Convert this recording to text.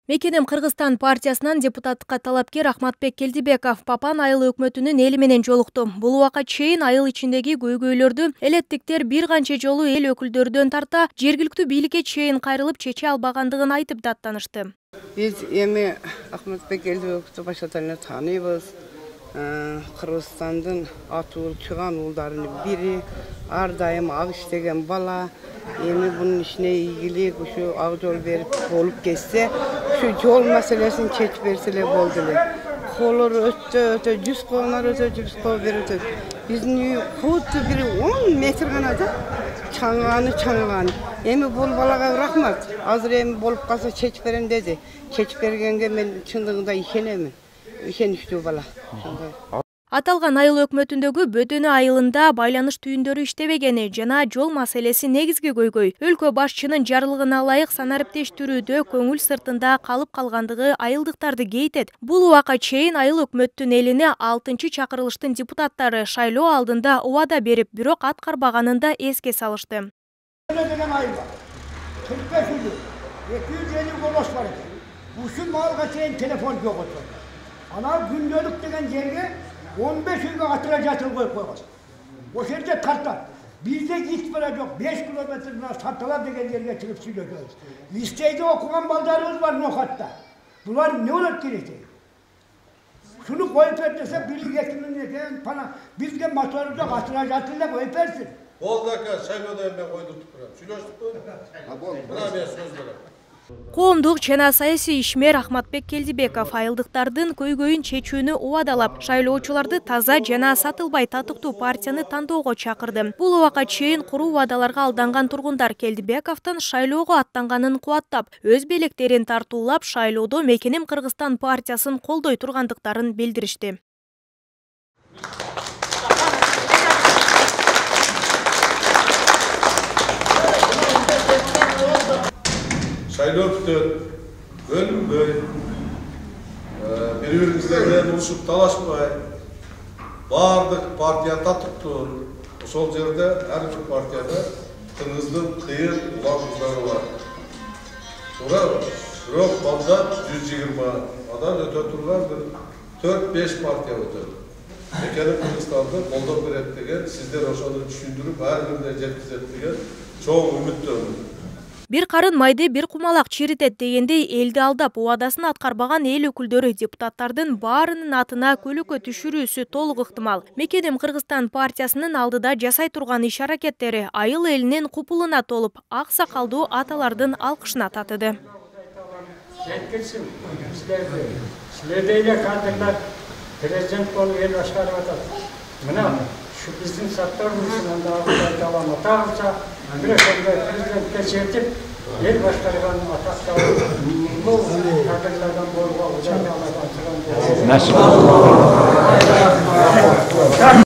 Мекенем Кыргызстан партиясынан депутаттыкка талапкер Ахматбек Келдибеков Папан айыл өкмөтүнүн эли менен жолукту. Бул убакка чейин айыл ичиндеги көйгөйлөрдү элеттиктер бир канча жолу эл өкүлдөрүнөн тарта жергиликтүү бийликке чейин кайрылып чече албагандыгын айтып даттанышты. Biz эми Ахматбек Келдибековду башкача тааныйбыз. Кыргызстандын атуу чыган уулдарынын бири, ар дайым ак иштеген бала. Эми bunun ишине ийгилик ушу ак жол берип болуп кетсе, ушу жол маселесин чечип берсе эле болду эле. Колор өтө 100 колонар өтө 100 кол берип өтөт. Биздин үй кудду бир 10 метр гана да чаңганы. Эми бул балага рахмат. Азыр эми болуп калса чечип берем деди. Чечип бергенге мен чындыгында ишенемин. Ишеничтүү бала. Аталган айыл өкмөтүндөгү Бөтөнү айылында байланыш түйүндөрү иштебегени жана жол маселеси негизги көйгөй. Өлкө башчынын жарлыгына ылайык санариптештирүүдө көңүл сыртында калып калгандыгы айылдыктарды кейтет. Бул убакка чейин айыл өкмөттүн элине 6-чакырылыштын депутаттары шайлоо алдында убада берип, бирок аткарбаганын да эске салышты. 45 үй, 250 голос бар экен. Ушул малга чейин телефон жок отур. Ana gündölük degen жерге 15 үйгө атыра жатып коюп койгон. Ошол жерде тарта. Бизде ич бара жок. 5 километрден сатылар деген жерге чыгып сүйлөшөбүз. Листейде окуган балдарыбыз бар Нохатта. Булар эмне болот келечек? Шуну коюп бер десе, бийлик экинин экен, пана бизге мотору жок, атыра жатып эле коюп берсин. Болду ака, шайлоодон мен койдуртуп турам. Сүйлөштүкпү? Болду. Мына мен сөз берем. Коомдук жана саясий ишмер Ахматбек Келдибеков айылдыктардын көйгөйүн чечүүнү убадалап, шайлоочуларды таза жана сатылбай татыктуу партияны тандоого чакырды. Бул убакка чейин куруу убадаларга алданган тургундар Келдибековдун шайлоого аттанганын кубаттап, өз белектерин тартуулап, шайлоодо Мекенем Кыргызстан партиясын колдой тургандыктарын билдиришти. Шайлоо бүтөт, бөлүнбөй, бири-бириңиздер менен урушуп талашпай, бардык партия татыктуу. Ошол жерде ар бир партияда тыңыздын кыйын улам-кыздары бар. Туурабы? Бирок балда 120 адам өтө турган бир 4-5 партия өтөт. Мекенем Кыргызстанды колдоп берет деген, сиздер ошону түшүндүрүп, ар бирине жеткизет деген чоң үмүттөмүн. Бир карын майды бир кумалак чиритет дегендей элди алдап убадасын аткарбаган эл өкүлдөрү депутаттардын баарынын атына көлөкө түшүрүүсү толук ыктымал. Мекенем Кыргызстан партиясынын алдыда жасай турган иш-аракеттери айыл элинин купулуна толуп, ак сакалдуу аталардын алкышына татыды. Жеткилсин силерди. Силердей эле кадрлар президент болуп эл башкарып атат. Мына şu bizim sattar kuruluşundan da devam atarsa, bir şekilde prezident'e çevirip, el başkanı'nın atakta bu kadınlardan boruğa uçak aladan çıkan